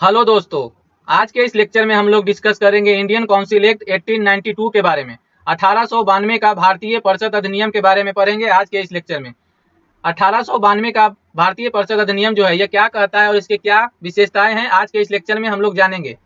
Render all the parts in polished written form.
Hello दोस्तों, आज के इस लेक्चर में हम लोग डिस्कस करेंगे इंडियन काउंसिल एक्ट 1892 के बारे में। 1892 का भारतीय परिषद अधिनियम के बारे में पढ़ेंगे आज के इस लेक्चर में। 1892 का भारतीय परिषद अधिनियम जो है यह क्या कहता है और इसके क्या विशेषताएं हैं, आज के इस लेक्चर में हम लोग जानेंगे।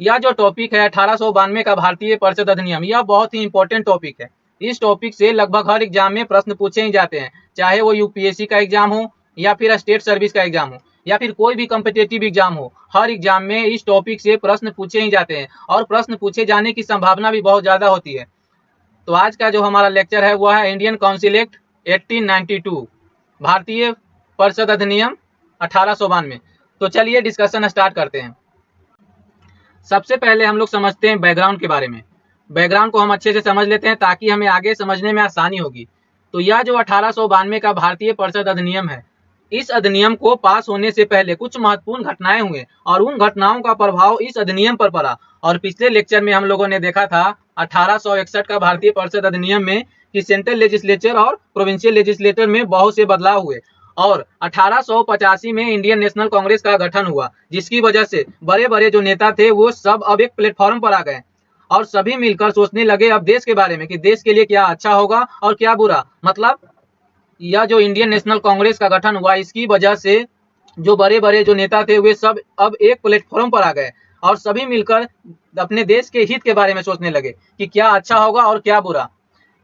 यह जो टॉपिक है 1892 का भारतीय परिषद अधिनियम, यह बहुत ही इंपॉर्टेंट टॉपिक है। इस टॉपिक से लगभग हर एग्जाम में प्रश्न पूछे ही जाते हैं, चाहे वो यूपीएससी का एग्जाम हो या फिर स्टेट सर्विस का एग्जाम हो या फिर कोई भी कॉम्पिटिटिव एग्जाम हो। हर एग्जाम में इस टॉपिक से प्रश्न पूछे ही जाते हैं और प्रश्न पूछे जाने की संभावना भी बहुत ज्यादा होती है। तो आज का जो हमारा लेक्चर है वह है इंडियन काउंसिल एक्ट 1892, भारतीय परिषद अधिनियम 1892। तो चलिए डिस्कशन स्टार्ट करते हैं। सबसे पहले हम लोग समझते हैं बैकग्राउंड के बारे में। बैकग्राउंड को हम अच्छे से समझ लेते हैं ताकि हमें आगे समझने में आसानी होगी। तो यह जो 1892 का भारतीय परिषद अधिनियम है, इस अधिनियम को पास होने से पहले कुछ महत्वपूर्ण घटनाएं हुए और उन घटनाओं का प्रभाव इस अधिनियम पर पड़ा। और पिछले लेक्चर में हम लोगों ने देखा था 1861 का भारतीय परिषद अधिनियम में कि सेंट्रल लेजिस्लेचर और प्रोविंशियल लेजिस्लेचर में बहुत से बदलाव हुए और 1885 में इंडियन नेशनल कांग्रेस का गठन हुआ, जिसकी वजह से बड़े बड़े जो नेता थे वो सब अब एक प्लेटफॉर्म पर आ गए और सभी मिलकर सोचने लगे अब देश के बारे में कि देश के लिए क्या अच्छा होगा और क्या बुरा। मतलब यह जो इंडियन नेशनल कांग्रेस का गठन हुआ, इसकी वजह से जो बड़े बड़े जो नेता थे वे सब अब एक प्लेटफॉर्म पर आ गए और सभी मिलकर अपने देश के हित के बारे में सोचने लगे कि क्या अच्छा होगा और क्या बुरा।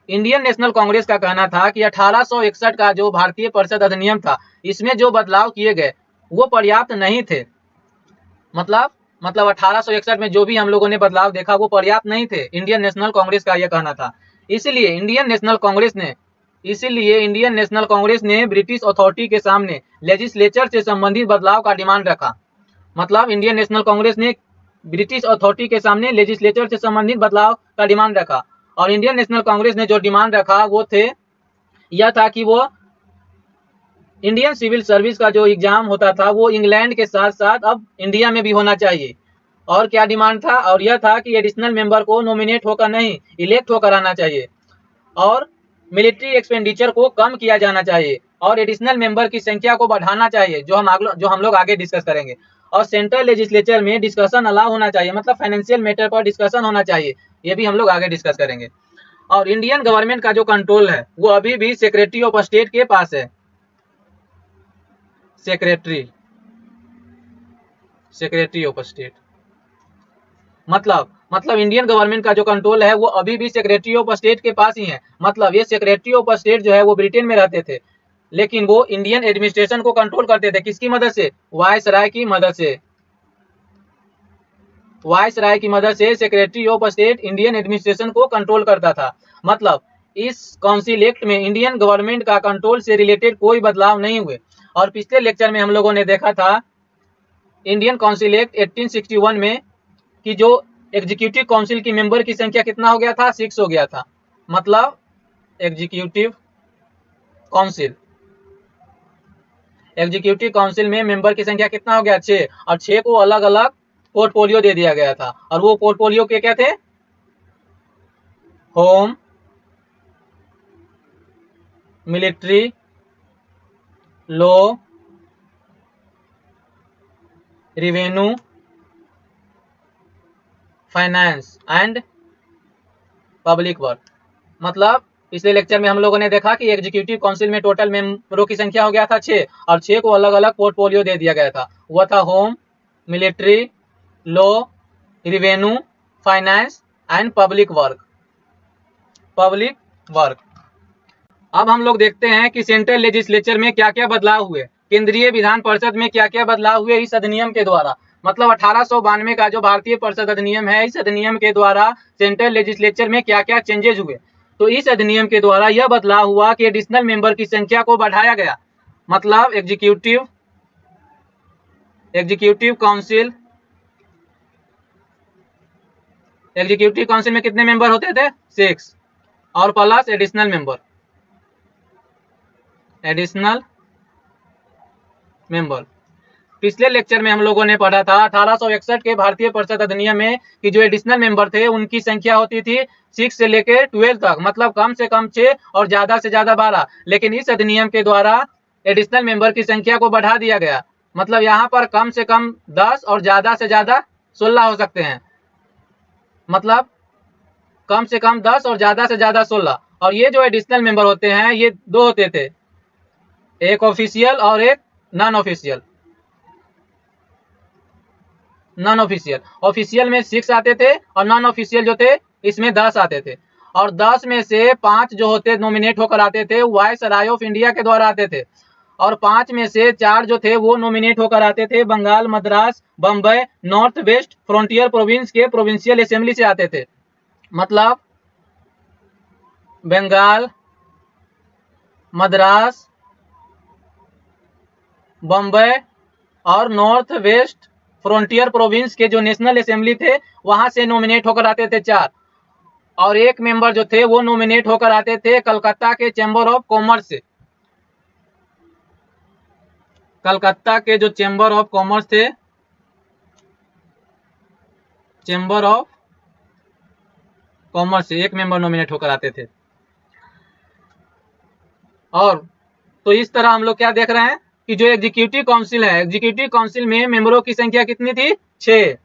इंडियन नेशनल कांग्रेस का कहना था कि 1861 का जो भारतीय परिषद अधिनियम था, इसमें जो बदलाव किए गए वो पर्याप्त नहीं थे। मतलब 1861 में जो भी हम लोगों ने बदलाव देखा वो पर्याप्त नहीं थे। इंडियन नेशनल कांग्रेस का यह कहना था। इसीलिए इंडियन नेशनल कांग्रेस ने ब्रिटिश अथॉरिटी के सामने लेजिस्लेचर से संबंधित बदलाव का डिमांड रखा। मतलब इंडियन नेशनल कांग्रेस ने ब्रिटिश अथॉरिटी के सामने लेजिस्लेचर से संबंधित बदलाव का डिमांड रखा और इंडियन नेशनल कांग्रेस ने जो डिमांड रखा वो यह था कि वो इंडियन सिविल सर्विस का जो एग्जाम होता था वो इंग्लैंड के साथ साथ अब इंडिया में भी होना चाहिए। और क्या डिमांड था? और यह था कि एडिशनल मेंबर को नॉमिनेट होकर नहीं, इलेक्ट होकर आना चाहिए और मिलिट्री एक्सपेंडिचर को कम किया जाना चाहिए और एडिशनल मेंबर की संख्या को बढ़ाना चाहिए, जो हम लोग आगे डिस्कस करेंगे। और सेंट्रल लेजिस्लेचर में डिस्कशन अलाउ होना चाहिए, मतलब फाइनेंशियल मैटर पर डिस्कशन होना चाहिए, ये भी हम लोग आगे डिस्कस करेंगे। और इंडियन गवर्नमेंट का जो कंट्रोल है वो अभी भी सेक्रेटरी ऑफ स्टेट के पास है। सेक्रेटरी ऑफ स्टेट मतलब इंडियन गवर्नमेंट का जो कंट्रोल है वो अभी भी सेक्रेटरी ऑफ स्टेट के पास ही है। मतलब ये सेक्रेटरी ऑफ स्टेट जो है वो ब्रिटेन में रहते थे, लेकिन वो इंडियन एडमिनिस्ट्रेशन को कंट्रोल करते थे। किसकी मदद से? वायसराय की मदद से। वायसराय की मदद से secretary of state Indian administration को कंट्रोल करता था। मतलब इस काउंसिल एक्ट में इंडियन गवर्नमेंट का कंट्रोल से रिलेटेड कोई बदलाव नहीं हुए। और पिछले लेक्चर में हम लोगों ने देखा था इंडियन काउंसिल एक्ट 1861 में कि जो एग्जीक्यूटिव काउंसिल की मेंबर की संख्या कितना हो गया था? 6 हो गया था। मतलब एग्जीक्यूटिव काउंसिल में मेंबर की संख्या कितना हो गया? 6। और 6 को अलग अलग पोर्टफोलियो दे दिया गया था और वो पोर्टफोलियो के क्या थे? Home, military, law, revenue, finance and public work. मतलब पिछले लेक्चर में हम लोगों ने देखा कि एग्जीक्यूटिव काउंसिल में टोटल मेंबरों की संख्या हो गया था 6 और 6 को अलग अलग पोर्टफोलियो दे दिया गया था। वह था home, military, law, revenue, finance and public work. अब हम लोग देखते हैं कि सेंट्रल लेजिस्लेचर में क्या क्या बदलाव हुए, केंद्रीय विधान परिषद में क्या क्या बदलाव हुए इस अधिनियम के द्वारा। मतलब 1892 का जो भारतीय परिषद अधिनियम है, इस अधिनियम के द्वारा सेंट्रल लेजिस्लेचर में क्या क्या चेंजेस हुए। तो इस अधिनियम के द्वारा यह बदलाव हुआ कि एडिशनल मेंबर की संख्या को बढ़ाया गया। मतलब एग्जीक्यूटिव काउंसिल में कितने मेंबर होते थे? 6 और प्लस एडिशनल मेंबर। पिछले लेक्चर में हम लोगों ने पढ़ा था 1861 के भारतीय परिषद अधिनियम में कि जो एडिशनल मेंबर थे उनकी संख्या होती थी 6 से लेकर 12 तक। मतलब कम से कम 6 और ज्यादा से ज्यादा 12। लेकिन इस अधिनियम के द्वारा एडिशनल मेंबर की संख्या को बढ़ा दिया गया मतलब यहाँ पर कम से कम 10 और ज़्यादा से ज़्यादा 16 हो सकते हैं। मतलब कम से कम 10 और ज़्यादा से ज़्यादा 16। और ये जो एडिशनल मेंबर होते हैं ये दो होते थे, एक ऑफिशियल और एक non official. Non official, official में 6 आते थे और नॉन ऑफिशियल जो थे इसमें 10 आते थे। और 10 में से 5 जो होते नॉमिनेट होकर आते थे वायसराय ऑफ इंडिया के द्वारा आते थे, और 5 में से 4 जो थे वो नॉमिनेट होकर आते थे Bengal, Madras, Bombay, north west frontier province के प्रोविंशियल असेंबली से आते थे। मतलब बंगाल, मद्रास, बम्बई और नॉर्थ वेस्ट फ्रंटियर प्रोविंस के जो नेशनल असेंबली थे वहां से नॉमिनेट होकर आते थे 4, और एक मेंबर जो थे वो नॉमिनेट होकर आते थे कलकत्ता के चैम्बर ऑफ कॉमर्स से। कलकत्ता के जो चैम्बर ऑफ कॉमर्स थे, चैम्बर ऑफ कॉमर्स से एक मेंबर नॉमिनेट होकर आते थे। और तो इस तरह हम लोग क्या देख रहे हैं कि जो एग्जीक्यूटिव काउंसिल है, एग्जीक्यूटिव काउंसिल में मेंबरों की संख्या कितनी थी? 6।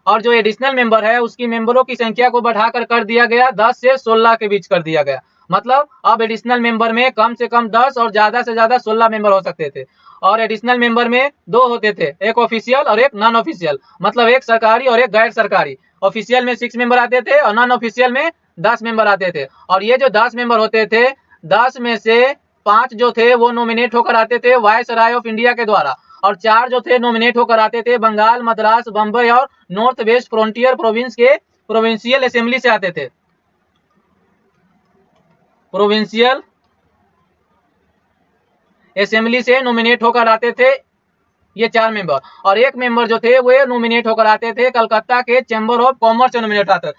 और जो एडिशनल मेंबर है उसकी मेंबरों की संख्या को बढ़ाकर कर दिया गया 10 से 16 के बीच कर दिया गया। मतलब अब एडिशनल मेंबर में कम से कम 10 और ज्यादा से ज्यादा 16 मेंबर हो सकते थे। और एडिशनल मेंबर में दो होते थे, एक ऑफिशियल और एक नॉन ऑफिशियल। मतलब एक सरकारी और एक गैर सरकारी। ऑफिशियल में 6 मेंबर आते थे और नॉन ऑफिशियल में 10 मेंबर आते थे। और ये जो 10 मेंबर होते थे, 10 में से 5 जो थे वो नॉमिनेट होकर आते थे वायसराय ऑफ इंडिया के द्वारा, और 4 जो थे नॉमिनेट होकर आते थे बंगाल, मद्रास, बम्बई और नॉर्थ वेस्ट फ्रंटियर प्रोविंस के प्रोविंशियल असेंबली से आते थे। प्रोविंशियल असेंबली से नॉमिनेट होकर आते थे ये 4 मेंबर, और एक मेंबर जो थे वो नॉमिनेट होकर आते थे कलकत्ता के चैम्बर ऑफ कॉमर्स से नॉमिनेट आते।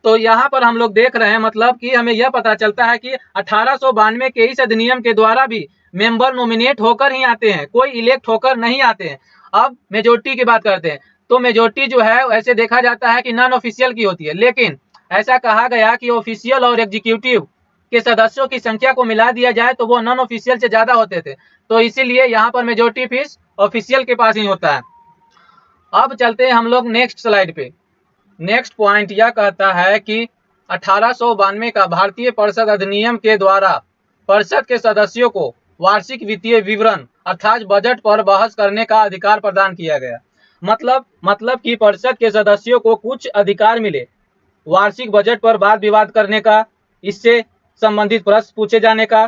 तो यहाँ पर हम लोग देख रहे हैं मतलब कि हमें यह पता चलता है कि 1892 के इस अधिनियम के द्वारा भी मेंबर नॉमिनेट होकर ही आते हैं, कोई इलेक्ट होकर नहीं आते हैं। अब मेजोरिटी की बात करते हैं, तो मेजोरिटी जो है ऐसे देखा जाता है कि नॉन ऑफिशियल की होती है, लेकिन ऐसा कहा गया कि ऑफिशियल और एग्जीक्यूटिव के सदस्यों की संख्या को मिला दिया जाए तो वो नॉन ऑफिशियल से ज्यादा होते थे, तो इसीलिए यहाँ पर मेजोरिटी फीस ऑफिशियल के पास ही होता है। अब चलते हैं हम लोग नेक्स्ट स्लाइड पे। नेक्स्ट पॉइंट यह कहता है कि 1892 का भारतीय परिषद अधिनियम के द्वारा परिषद के सदस्यों को वार्षिक वित्तीय विवरण अर्थात बजट पर बहस करने का अधिकार प्रदान किया गया। मतलब कि परिषद के सदस्यों को कुछ अधिकार मिले वार्षिक बजट पर वाद विवाद करने का, इससे संबंधित प्रश्न पूछे जाने का,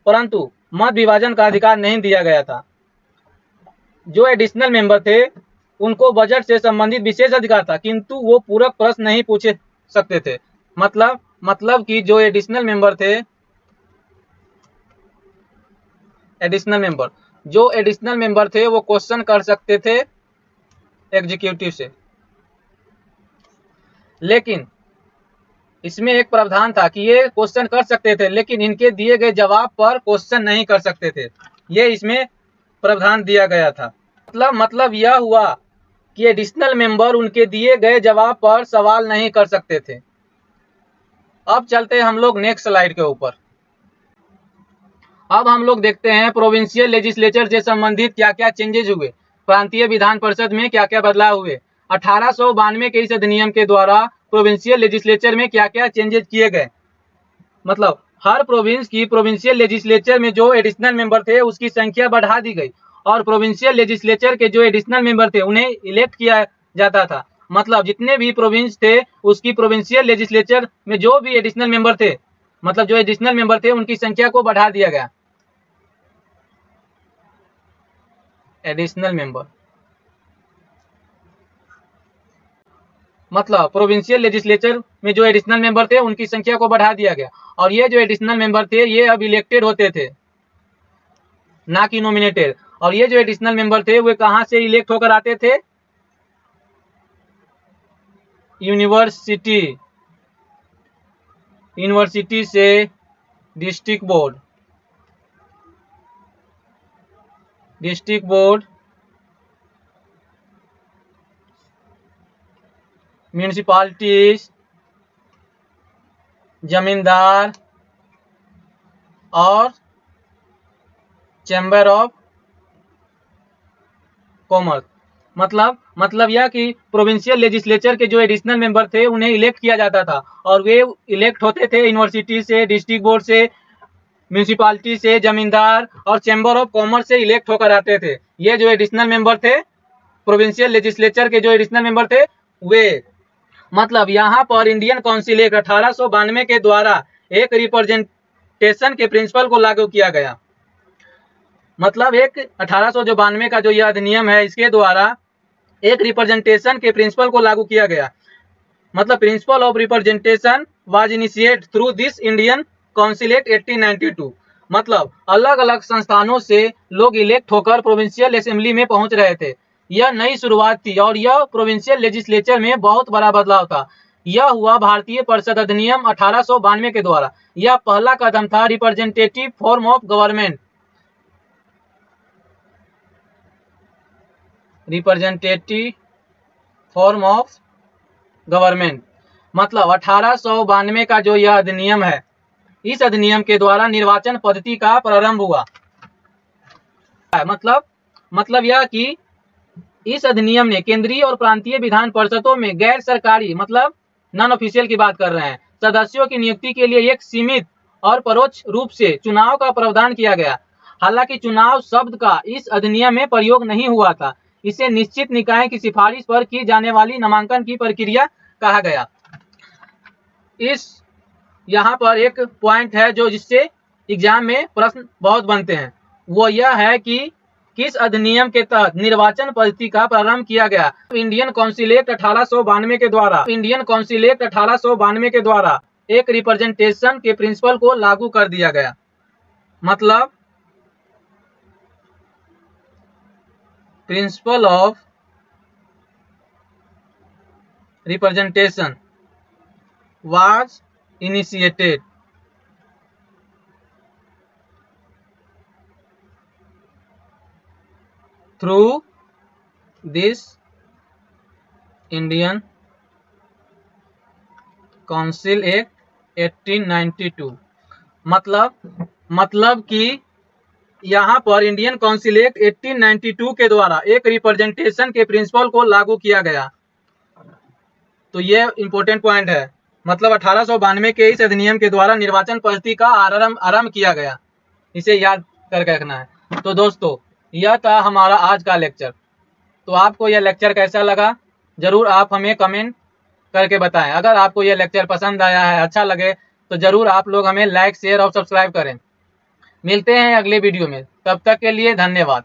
परंतु मत विभाजन का अधिकार नहीं दिया गया था। जो एडिशनल मेंबर थे उनको बजट से संबंधित विशेष अधिकार था, किंतु वो पूरक प्रश्न नहीं पूछे सकते थे। मतलब कि जो एडिशनल मेंबर थे, जो एडिशनल मेंबर थे वो क्वेश्चन कर सकते थे एग्जीक्यूटिव से, लेकिन इसमें एक प्रावधान था कि ये क्वेश्चन कर सकते थे लेकिन इनके दिए गए जवाब पर क्वेश्चन नहीं कर सकते थे, ये इसमें प्रावधान दिया गया था। मतलब यह हुआ कि एडिशनल मेंबर उनके दिए गए जवाब पर सवाल नहीं कर सकते थे। अब चलते हैं हम लोग नेक्स्ट स्लाइड के ऊपर। अब हम लोग देखते हैं प्रोविंशियल लेजिस्लेचर से संबंधित क्या क्या चेंजेज हुए, प्रांतीय विधान परिषद में क्या क्या बदलाव हुए। 1892 के इस अधिनियम के द्वारा प्रोविंशियल लेजिस्लेचर में क्या क्या चेंजेज किए गए। मतलब हर प्रोविंस की प्रोविंशियल लेजिस्लेचर में जो एडिशनल मेंबर थे उसकी संख्या बढ़ा दी गई, और प्रोविंशियल लेजिस्लेचर के जो एडिशनल मेंबर थे उन्हें इलेक्ट किया जाता था। मतलब जितने भी प्रोविंस थे उसकी प्रोविंशियल लेजिस्लेचर में जो भी एडिशनल मेंबर थे, मतलब जो एडिशनल मेंबर थे उनकी संख्या को बढ़ा दिया गया। एडिशनल मेंबर मतलब प्रोविंशियल लेजिस्लेचर में जो एडिशनल मेंबर थे उनकी संख्या को बढ़ा दिया गया, और ये जो एडिशनल मेंबर थे ये अब इलेक्टेड होते थे ना कि नॉमिनेटेड। और ये जो एडिशनल मेंबर थे वे कहां से इलेक्ट होकर आते थे? यूनिवर्सिटी से डिस्ट्रिक्ट बोर्ड, म्यूनिसिपालिटीज, जमींदार और चैम्बर ऑफ कॉमर्स। मतलब यह कि प्रोविंशियल लेजिस्लेचर के जो एडिशनल मेंबर थे उन्हें इलेक्ट किया जाता था और वे इलेक्ट होते थे यूनिवर्सिटी से, डिस्ट्रिक्ट बोर्ड से, म्यूनिसिपालिटी से, जमींदार और चैम्बर ऑफ कॉमर्स से इलेक्ट होकर आते थे। ये जो एडिशनल मेंबर थे, प्रोविंशियल लेजिस्लेचर के जो एडिशनल मेंबर थे वे, मतलब यहाँ पर इंडियन काउंसिल एक्ट 1892 के द्वारा एक रिप्रेजेंटेशन के प्रिंसिपल को लागू किया गया। मतलब एक 1892 का जो यह अधिनियम है, इसके द्वारा एक रिप्रेजेंटेशन के प्रिंसिपल को लागू किया गया। मतलब principle of representation was initiate through this Indian council act 1892। मतलब अलग अलग संस्थानों से लोग इलेक्ट होकर प्रोविंशियल असेंबली में पहुंच रहे थे। यह नई शुरुआत थी और यह प्रोविंशियल लेजिस्लेचर में बहुत बड़ा बदलाव था। यह हुआ भारतीय परिषद अधिनियम 1892 के द्वारा। यह पहला कदम था representative form of government, representative form of government. मतलब 1892 का जो यह अधिनियम है, इस अधिनियम के द्वारा निर्वाचन पद्धति का प्रारंभ हुआ। मतलब यह कि इस अधिनियम ने केंद्रीय और प्रांतीय विधान परिषदों में गैर सरकारी, मतलब नॉन ऑफिशियल की बात कर रहे हैं, सदस्यों की नियुक्ति के लिए एक सीमित और परोक्ष रूप से चुनाव का प्रावधान किया गया। हालांकि चुनाव शब्द का इस अधिनियम में प्रयोग नहीं हुआ था। इसे निश्चित निकाय की सिफारिश पर की जाने वाली नामांकन की प्रक्रिया कहा गया। इस यहाँ पर एक पॉइंट है जो जिससे एग्जाम में प्रश्न बहुत बनते हैं, वो यह है कि किस अधिनियम के तहत निर्वाचन पद्धति का प्रारंभ किया गया। इंडियन काउंसिल एक्ट 1892 के द्वारा, इंडियन काउंसिल एक्ट 1892 के द्वारा एक रिप्रेजेंटेशन के प्रिंसिपल को लागू कर दिया गया। मतलब principle of representation was initiated through this Indian council act 1892। मतलब कि यहाँ पर इंडियन काउंसिल एक्ट 1892 के द्वारा एक रिप्रेजेंटेशन के प्रिंसिपल को लागू किया गया। तो ये इंपॉर्टेंट पॉइंट है। मतलब 1892 के इस अधिनियम के द्वारा निर्वाचन पद्धति का आरंभ किया गया। इसे याद करके रखना है। तो दोस्तों, यह था हमारा आज का लेक्चर। तो आपको यह लेक्चर कैसा लगा जरूर आप हमें कमेंट करके बताएं। अगर आपको यह लेक्चर पसंद आया है, अच्छा लगे, तो जरूर आप लोग हमें लाइक, शेयर और सब्सक्राइब करें। मिलते हैं अगले वीडियो में, तब तक के लिए धन्यवाद।